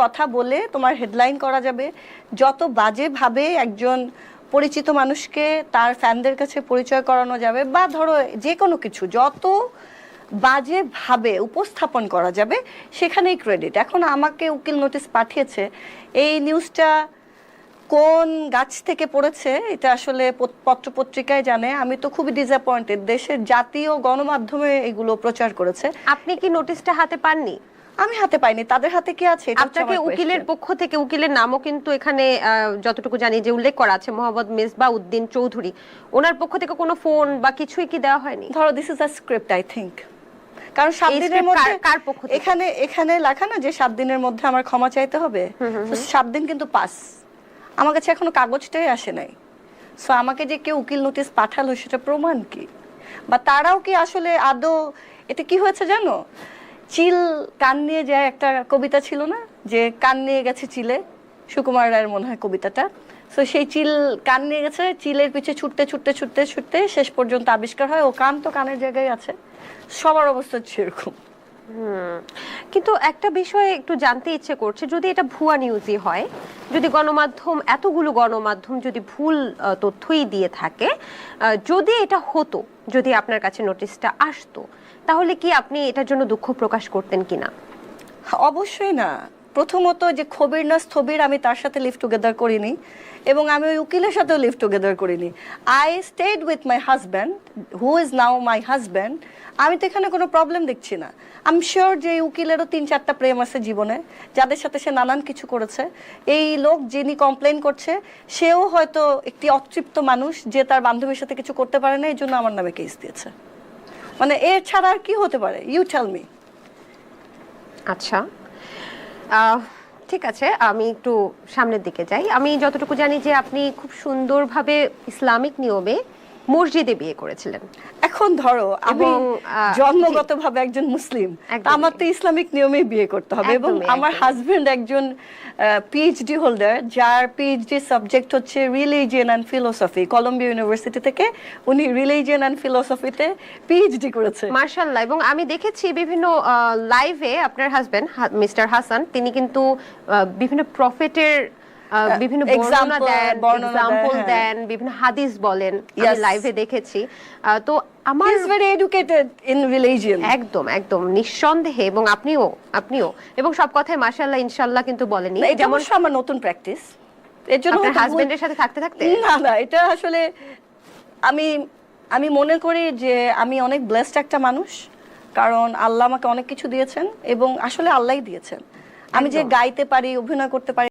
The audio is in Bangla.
কথা বলে তোমার হেডলাইন করা যাবে, যত বাজে ভাবে একজন পরিচিত মানুষকে তার ফ্যানদের কাছে পরিচয় করানো যাবে, বা ধরো যে কোনো কিছু যত বাজে ভাবে উপস্থাপন করা যাবে সেখানেই ক্রেডিট। এখন আমাকে উকিল নোটিশ পাঠিয়েছে, এই নিউজটা কোন গাছ থেকে পড়েছে এটা আসলে পত্রপত্রিকায় জানে। আমি তো খুবই ডিসঅ্যাপয়েন্টেড, দেশের জাতীয় গণমাধ্যমে এগুলো প্রচার করেছে। আপনি কি নোটিশটা হাতে পাননি? আমি হাতে পাইনি, তাদের হাতে কি আছে? আপনাকে উকিলের পক্ষ থেকে, উকিলের নামও কিন্তু এখানে যতটুকু জানি যে উল্লেখ করা আছে, মোহাম্মদ মেজবাহ উদ্দিন চৌধুরী, ওনার পক্ষ থেকে কোনো ফোন বা কিছুই কি দেওয়া হয়নি? ধরো this is a script I think, কারণ 7 দিনের মধ্যে কার পক্ষ থেকে? এখানে লেখা না যে 7 দিনের মধ্যে আমার ক্ষমা চাইতে হবে। 7 দিন কিন্তু পাস, আমার কাছে এখনো কাগজটাই আসে নাই। সো আমাকে যে কেউ উকিল নোটিশ পাঠালো সেটা প্রমাণ কি, বা তারাও কি আসলে আদৌ, এটা কি হয়েছে জানো, চিল কান নিয়ে যায় একটা কবিতা ছিল না, যে কান নিয়ে গেছে চিলে, সুকুমার রায়ের মনে হয় কবিতাটা। সো সেই চিল কান নিয়ে গেছে, চিলের পিছে ছুটতে ছুটতে ছুটতে ছুটতে শেষ পর্যন্ত আবিষ্কার হয় ও কান তো কানের জায়গায় আছে। সবার অবস্থা সেরকম। কিন্তু একটা বিষয় একটু জানতে ইচ্ছে করছে, যদি এটা ভুয়া নিউজই হয়, যদি গণমাধ্যম, এতগুলো গণমাধ্যম যদি ভুল তথ্যই দিয়ে থাকে, যদি এটা হতো, যদি আপনার কাছে নোটিশটা আসতো, তাহলে কি আপনি এটার জন্য দুঃখ প্রকাশ করতেন কিনা? অবশ্যই না। প্রথমত যে খবির না স্থবির, আমি তার সাথে লিভ টুগেদার করিনি, এবং আমি ওই উকিলের সাথেও লিভ টুগেদার করিনি। I stayed with my husband, who is now my husband. আমি তো এখানে কোনো প্রবলেম দেখছি না। আই এম শিওর যে উকিলেরও 3-4টা প্রেম আছে জীবনে, যাদের সাথে সে নানান কিছু করেছে। এই লোক যিনি কমপ্লেন করছে সেও হয়তো একটি অতৃপ্ত মানুষ, যে তার বান্ধবীর সাথে কিছু করতে পারে না, এই জন্য আমার নামে কেস দিয়েছে। মানে এর ছাড়া আর কি হতে পারে? You tell me. আচ্ছা, ঠিক আছে, আমি একটু সামনের দিকে যাই। আমি যতটুকু জানি যে আপনি খুব সুন্দরভাবে ইসলামিক নিয়মে মসজিদে বিয়ে করেছিলেন। এখন ধরো আমি জন্মগতভাবে একজন মুসলিম, আমার তো ইসলামিক নিয়মে বিয়ে করতে হবে, এবং আমার হাজবেন্ড একজন পিএইচডি হোল্ডার, যার পিএইচডি সাবজেক্ট হচ্ছে religion and philosophy. Columbia university থেকে উনি রিলিজিয়ন অ্যান্ড ফিলোসফিতে পিএইচডি করেছে। মাশাআল্লাহ। এবং আমি দেখেছি বিভিন্ন লাইভে আপনার হাজবেন্ড মিস্টার হাসান, তিনি কিন্তু বিভিন্ন প্রফেটের বিভিন্ন এক্সাম্পল দেন, বিভিন্ন হাদিস বলেন, আমি লাইভে দেখেছি। তো আমার he is very educated in religion. একদম একদম নিঃসন্দেহে, এবং আপনিও এবং সব কথাই মাশাআল্লাহ ইনশাআল্লাহ কিন্তু বলেনি। যেমন আমার নতুন প্র্যাকটিস, এর জন্য আপনার হাজবেন্ডের সাথে থাকতে না, এটা আসলে আমি মনে করি যে আমি অনেক ব্লেসড একটা মানুষ, কারণ আল্লাহ আমাকে অনেক কিছু দিয়েছেন, এবং আসলে আল্লাহই দিয়েছেন। আমি যে গাইতে পারি, অভিনয় করতে পারি,